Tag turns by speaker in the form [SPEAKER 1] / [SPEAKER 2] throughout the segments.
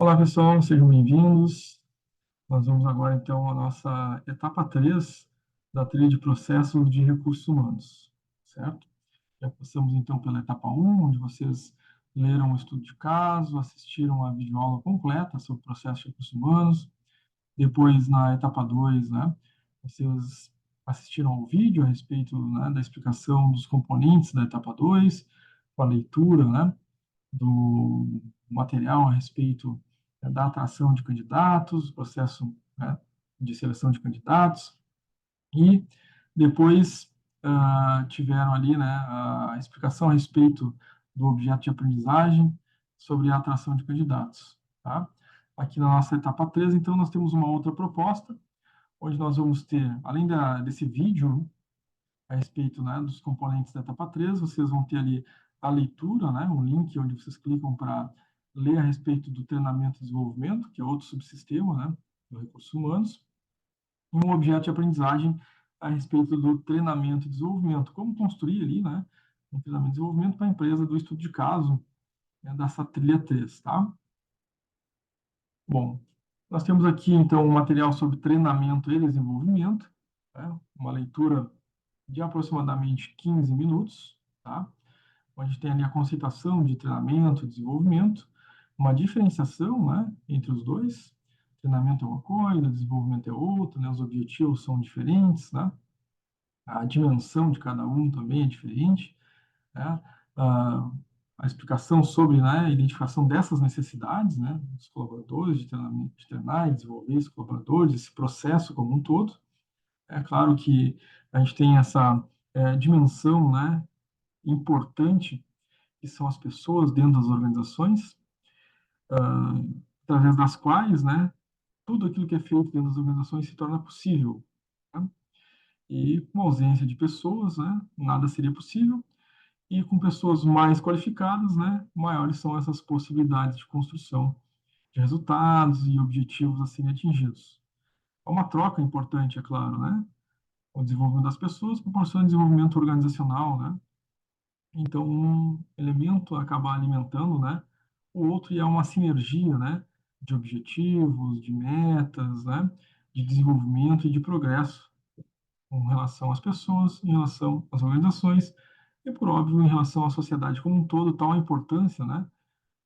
[SPEAKER 1] Olá, pessoal, sejam bem-vindos. Nós vamos agora, então, à nossa etapa 3 da trilha de processos de recursos humanos, certo? Já passamos, então, pela etapa 1, onde vocês leram o estudo de caso, assistiram a videoaula completa sobre processos de recursos humanos. Depois, na etapa 2, né, vocês assistiram ao vídeo a respeito, né, da explicação dos componentes da etapa 2, com a leitura, né, do material a respeito da atração de candidatos, processo, né, de seleção de candidatos, e depois tiveram ali, né, a explicação a respeito do objeto de aprendizagem sobre a atração de candidatos. Tá? Aqui na nossa etapa 3, então, nós temos uma outra proposta, onde nós vamos ter, além desse vídeo a respeito, né, dos componentes da etapa 3, vocês vão ter ali a leitura, né, um link onde vocês clicam para ler a respeito do treinamento e desenvolvimento, que é outro subsistema, né, do recursos humanos, e um objeto de aprendizagem a respeito do treinamento e desenvolvimento, como construir ali, né, um treinamento e desenvolvimento para a empresa do estudo de caso, né, dessa trilha 3, tá? Bom, nós temos aqui, então, um material sobre treinamento e desenvolvimento, né, uma leitura de aproximadamente 15 minutos, tá? Onde tem ali a conceituação de treinamento e desenvolvimento, uma diferenciação, né, entre os dois. Treinamento é uma coisa, desenvolvimento é outra, né? Os objetivos são diferentes, né? A dimensão de cada um também é diferente, né? A explicação sobre, né, a identificação dessas necessidades, né, dos colaboradores, de treinamento, de treinar e desenvolver esses colaboradores, esse processo como um todo. É claro que a gente tem essa dimensão, né, importante, que são as pessoas dentro das organizações, através das quais, né, tudo aquilo que é feito dentro das organizações se torna possível. Tá? E com ausência de pessoas, né, nada seria possível. E com pessoas mais qualificadas, né, maiores são essas possibilidades de construção de resultados e objetivos a serem atingidos. É uma troca importante, é claro, né? O desenvolvimento das pessoas proporciona desenvolvimento organizacional, né? Então, um elemento acaba alimentando, né, o outro e é uma sinergia, né, de objetivos, de metas, né, de desenvolvimento e de progresso com relação às pessoas, em relação às organizações e, por óbvio, em relação à sociedade como um todo, tal a importância, né,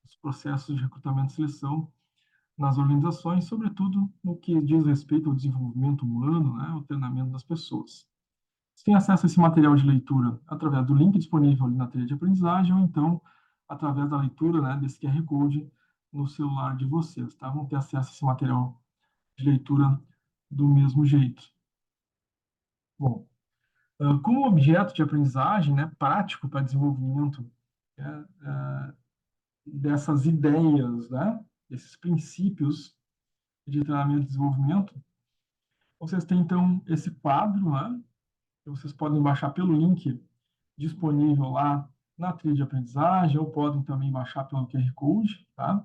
[SPEAKER 1] dos processos de recrutamento e seleção nas organizações, sobretudo no que diz respeito ao desenvolvimento humano, né, o treinamento das pessoas. Você tem acesso a esse material de leitura através do link disponível ali na trilha de aprendizagem ou então através da leitura, né, desse QR Code no celular de vocês, tá? Vão ter acesso a esse material de leitura do mesmo jeito. Bom, como objeto de aprendizagem, né, prático para desenvolvimento dessas ideias, né, desses princípios de treinamento e desenvolvimento, vocês têm então esse quadro, né, que vocês podem baixar pelo link disponível lá na trilha de aprendizagem, ou podem também baixar pelo QR Code, tá?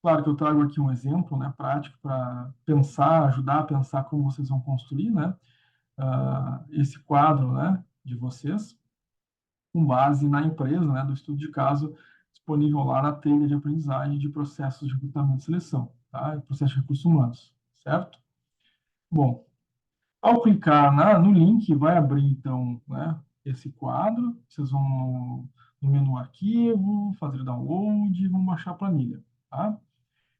[SPEAKER 1] Claro que eu trago aqui um exemplo, né, prático para pensar, ajudar a pensar como vocês vão construir, né, esse quadro, né, de vocês, com base na empresa, né, do estudo de caso disponível lá na trilha de aprendizagem de processos de recrutamento e seleção, tá? Processo de recursos humanos, certo? Bom, ao clicar no link, vai abrir, então, né, esse quadro. Vocês vão no menu arquivo, fazer download e vão baixar a planilha. Tá?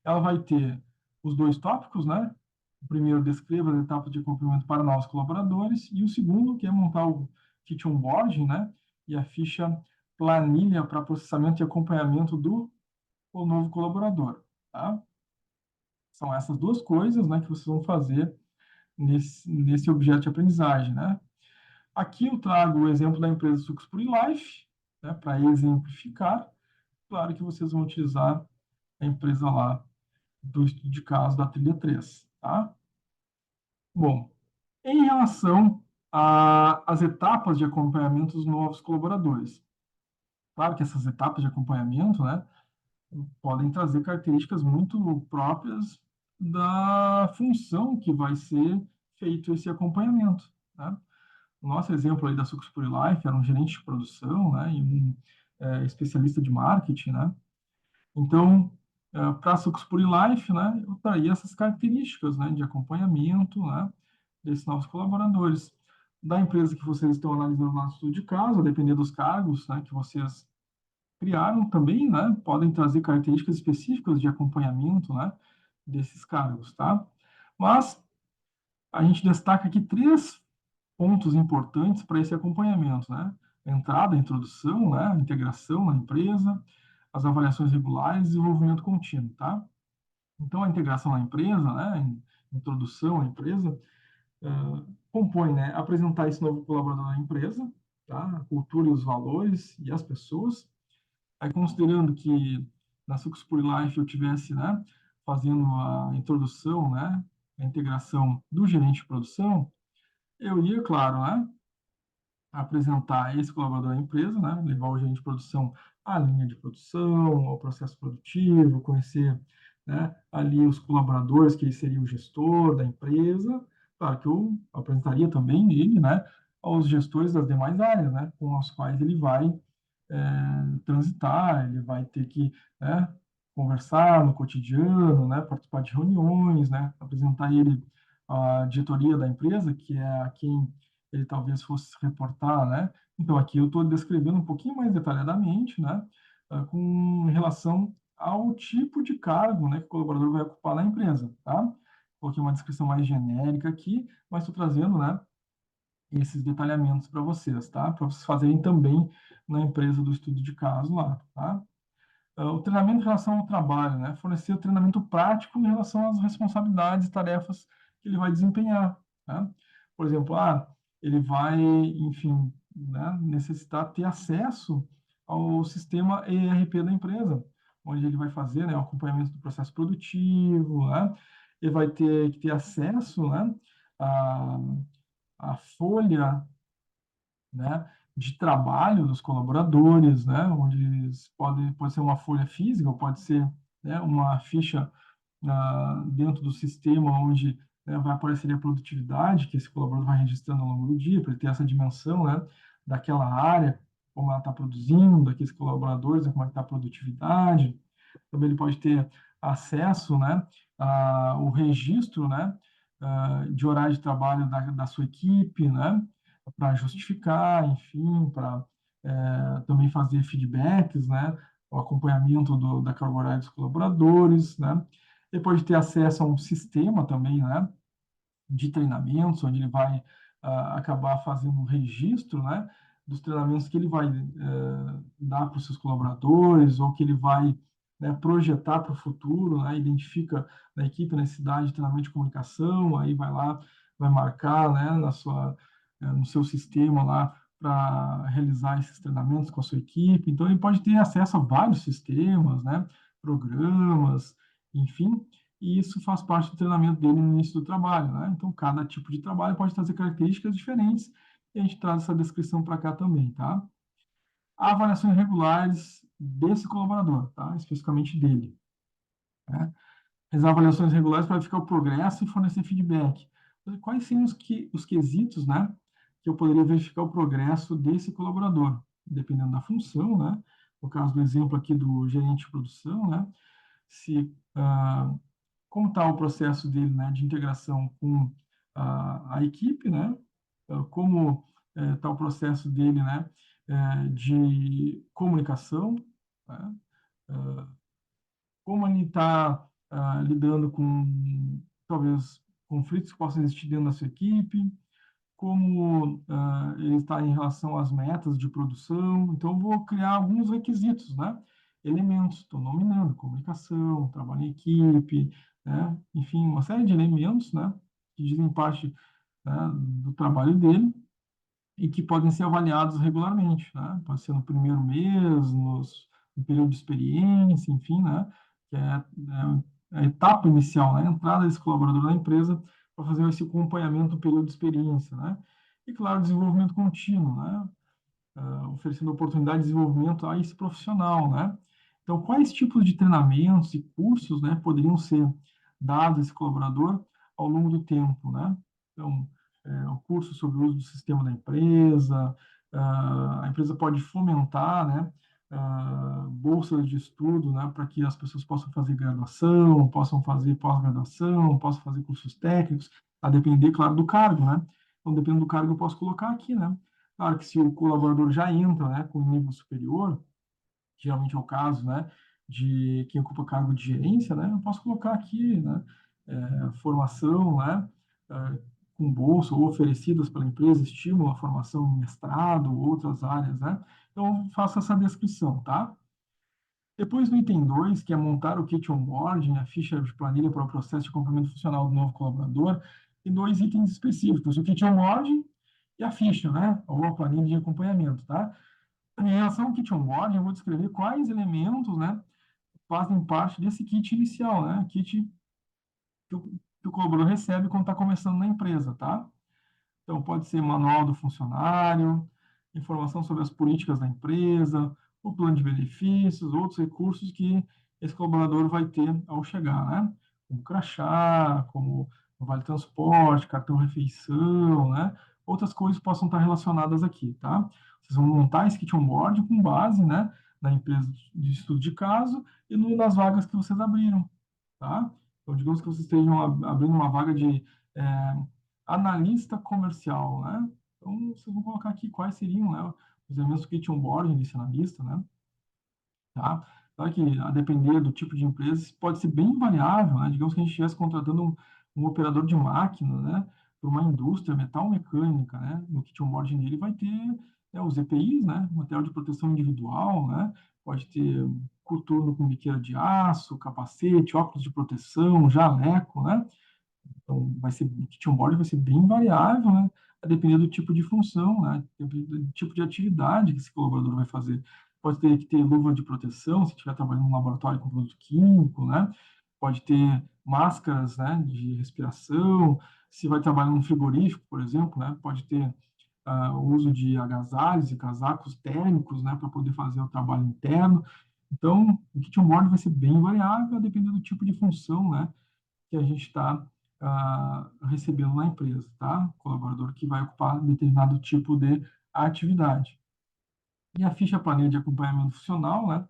[SPEAKER 1] Ela vai ter os dois tópicos, né? O primeiro, descreva as etapas de acompanhamento para novos colaboradores, e o segundo, que é montar o kit onboarding, né? E a ficha planilha para processamento e acompanhamento do novo colaborador. Tá? São essas duas coisas, né, que vocês vão fazer nesse objeto de aprendizagem, né? Aqui eu trago o exemplo da empresa Sucos Puri Life, né, para exemplificar. Claro que vocês vão utilizar a empresa lá do estudo de caso da trilha 3, tá? Bom, em relação às etapas de acompanhamento dos novos colaboradores. Claro que essas etapas de acompanhamento, né, podem trazer características muito próprias da função que vai ser feito esse acompanhamento, né? O nosso exemplo aí da Sucos Puri Life era um gerente de produção, né, e um especialista de marketing, né? Então, para a Successful Life, né, eu traria essas características, né, de acompanhamento, né, desses novos colaboradores. Da empresa que vocês estão analisando lá no estudo de caso, a depender dos cargos, né, que vocês criaram também, né, podem trazer características específicas de acompanhamento, né, desses cargos, tá? Mas a gente destaca aqui três pontos importantes para esse acompanhamento, né? A entrada, a introdução, né, a integração na empresa, as avaliações regulares e desenvolvimento contínuo, tá? Então, a integração na empresa, né, introdução à empresa, compõe, né, apresentar esse novo colaborador na empresa, tá? A cultura e os valores e as pessoas. Aí, considerando que na Successful Life eu tivesse, né, fazendo a introdução, né, a integração do gerente de produção, eu ia, claro, né, apresentar esse colaborador à empresa, né, levar o gerente de produção à linha de produção, ao processo produtivo, conhecer, né, ali os colaboradores, que seria o gestor da empresa. Claro que eu apresentaria também ele, né, aos gestores das demais áreas, né, com as quais ele vai transitar, ele vai ter que, né, conversar no cotidiano, né, participar de reuniões, né, apresentar ele a diretoria da empresa, que é a quem ele talvez fosse reportar, né. Então, aqui eu estou descrevendo um pouquinho mais detalhadamente, né, com relação ao tipo de cargo, né, que o colaborador vai ocupar na empresa, tá? Coloquei uma descrição mais genérica aqui, mas estou trazendo, né, esses detalhamentos para vocês, tá? Para vocês fazerem também na empresa do estudo de caso lá, tá? O treinamento em relação ao trabalho, né? Fornecer o treinamento prático em relação às responsabilidades e tarefas que ele vai desempenhar, tá? Por exemplo, ele vai, enfim, né, necessitar ter acesso ao sistema ERP da empresa, onde ele vai fazer, né, o acompanhamento do processo produtivo, né? Ele vai ter que ter acesso, né, a a folha, né, de trabalho dos colaboradores, né, onde pode ser uma folha física, ou pode ser, né, uma ficha dentro do sistema onde, né, vai aparecer a produtividade que esse colaborador vai registrando ao longo do dia, para ele ter essa dimensão, né, daquela área, como ela está produzindo, daqueles colaboradores, né, como é que está a produtividade. Também ele pode ter acesso, né, ao registro, né, de horário de trabalho da sua equipe, né, para justificar, enfim, para também fazer feedbacks, né, o acompanhamento da carga horária dos colaboradores, né. Ele pode ter acesso a um sistema também, né, de treinamentos, onde ele vai acabar fazendo um registro, né, dos treinamentos que ele vai dar para os seus colaboradores, ou que ele vai, né, projetar para o futuro, né, identifica na equipe a necessidade de treinamento de comunicação, aí vai lá, vai marcar, né, no seu sistema lá, para realizar esses treinamentos com a sua equipe. Então, ele pode ter acesso a vários sistemas, né, programas, enfim, e isso faz parte do treinamento dele no início do trabalho, né? Então, cada tipo de trabalho pode trazer características diferentes, e a gente traz essa descrição para cá também, tá? Avaliações regulares desse colaborador, tá? Especificamente dele, né? As avaliações regulares para verificar o progresso e fornecer feedback. Quais seriam os quesitos, né, que eu poderia verificar o progresso desse colaborador, dependendo da função, né? No caso do exemplo aqui do gerente de produção, né? Se como está o processo dele, né, de integração com a equipe, né? Como está o processo dele, né, de comunicação, né? Como ele está lidando com, talvez, conflitos que possam existir dentro da sua equipe, como ele está em relação às metas de produção. Então, eu vou criar alguns requisitos, né? Elementos, estou nominando, comunicação, trabalho em equipe, né? Enfim, uma série de elementos, né, que dizem parte, né, do trabalho dele e que podem ser avaliados regularmente, né? Pode ser no primeiro mês, no período de experiência, enfim, né? Que é a etapa inicial, né? A entrada desse colaborador na empresa para fazer esse acompanhamento do período de experiência, né? E, claro, desenvolvimento contínuo, né? Oferecendo oportunidade de desenvolvimento a esse profissional, né? Então, quais tipos de treinamentos e cursos, né, poderiam ser dados a esse colaborador ao longo do tempo, né? Então, o curso sobre o uso do sistema da empresa, a empresa pode fomentar, né, bolsas de estudo, né, para que as pessoas possam fazer graduação, possam fazer pós-graduação, possam fazer cursos técnicos, a depender, claro, do cargo, né? Então, dependendo do cargo, eu posso colocar aqui, né? Claro que se o colaborador já entra, né, com nível superior, geralmente é o caso, né, de quem ocupa cargo de gerência, né, eu posso colocar aqui, né, formação, né, com bolsa ou oferecidas pela empresa, estímulo à formação em mestrado, outras áreas, né, então eu faço essa descrição, tá? Depois no item 2, que é montar o kit onboarding, a ficha de planilha para o processo de acompanhamento funcional do novo colaborador, tem dois itens específicos, o kit onboarding e a ficha, né, ou a planilha de acompanhamento, tá? Em relação ao kit onboarding, eu vou descrever quais elementos, né, fazem parte desse kit inicial, né, kit que o colaborador recebe quando está começando na empresa, tá? Então, pode ser manual do funcionário, informação sobre as políticas da empresa, o plano de benefícios, outros recursos que esse colaborador vai ter ao chegar, né? Como crachá, como vale transporte, cartão refeição, né? Outras coisas possam estar relacionadas aqui, tá? Vocês vão montar esse kit onboard com base, né, na empresa de estudo de caso e nas vagas que vocês abriram, tá? Então, digamos que vocês estejam abrindo uma vaga de analista comercial, né? Então, vocês vão colocar aqui quais seriam, né, os elementos do kit onboarding desse analista, né? Tá? Claro que, a depender do tipo de empresa, pode ser bem variável, né? Digamos que a gente estivesse contratando um operador de máquina, né, para uma indústria metal-mecânica, né? No kit onboarding dele vai ter, né, os EPIs, né, material de proteção individual, né? Pode ter coturno com biqueira de aço, capacete, óculos de proteção, jaleco, né? Então, o kit onboard vai ser bem variável, né? A depender do tipo de função, né? Do tipo de atividade que esse colaborador vai fazer. Pode ter que ter luva de proteção, se estiver trabalhando num laboratório com produto químico, né? Pode ter máscaras, né, de respiração. Se vai trabalhar num frigorífico, por exemplo, né? Pode ter o uso de agasalhos e casacos térmicos, né, para poder fazer o trabalho interno. Então, o kit onboard vai ser bem variável, a depender do tipo de função, né, que a gente está recebendo na empresa, tá? Colaborador que vai ocupar determinado tipo de atividade. E a ficha planilha de acompanhamento funcional, né?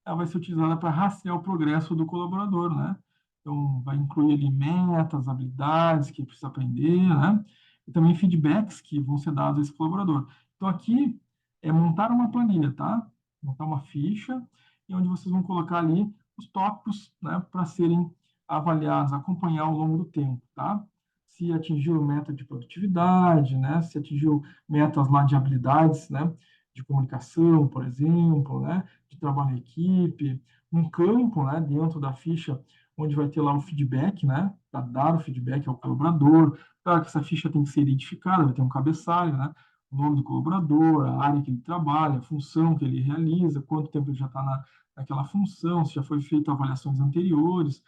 [SPEAKER 1] Ela vai ser utilizada para rastrear o progresso do colaborador, né? Então, vai incluir ali metas, habilidades que precisa aprender, né? E também feedbacks que vão ser dados a esse colaborador. Então, aqui é montar uma planilha, tá? Montar uma ficha, e onde vocês vão colocar ali os tópicos, né, para serem avaliados, acompanhar ao longo do tempo, tá? Se atingiu meta de produtividade, né? Se atingiu metas lá de habilidades, né? De comunicação, por exemplo, né? De trabalho em equipe, um campo, né, dentro da ficha, onde vai ter lá o feedback, né, para dar o feedback ao colaborador. Claro que essa ficha tem que ser identificada, vai ter um cabeçalho, né, o nome do colaborador, a área que ele trabalha, a função que ele realiza, quanto tempo ele já está naquela função, se já foi feita avaliações anteriores,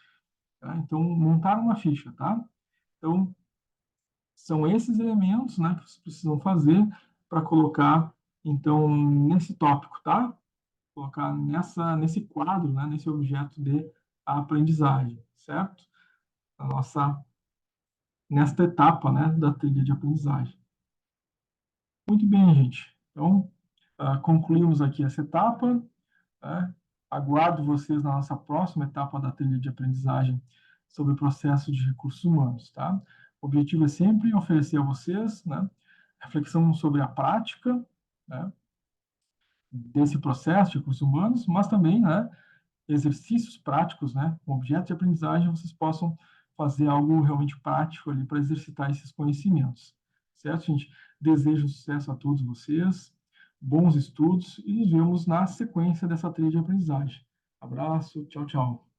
[SPEAKER 1] tá? Então, montar uma ficha, tá? Então, são esses elementos, né, que vocês precisam fazer para colocar, então, nesse tópico, tá? Colocar nesse quadro, né, nesse objeto de aprendizagem, certo? Nesta etapa, né, da trilha de aprendizagem. Muito bem, gente. Então, concluímos aqui essa etapa, né? Aguardo vocês na nossa próxima etapa da trilha de aprendizagem sobre o processo de recursos humanos, tá? O objetivo é sempre oferecer a vocês, né, reflexão sobre a prática, né, desse processo de recursos humanos, mas também, né, exercícios práticos, né, com objeto de aprendizagem, vocês possam fazer algo realmente prático ali para exercitar esses conhecimentos. Certo, gente? Desejo sucesso a todos vocês, bons estudos e nos vemos na sequência dessa trilha de aprendizagem. Abraço, tchau, tchau.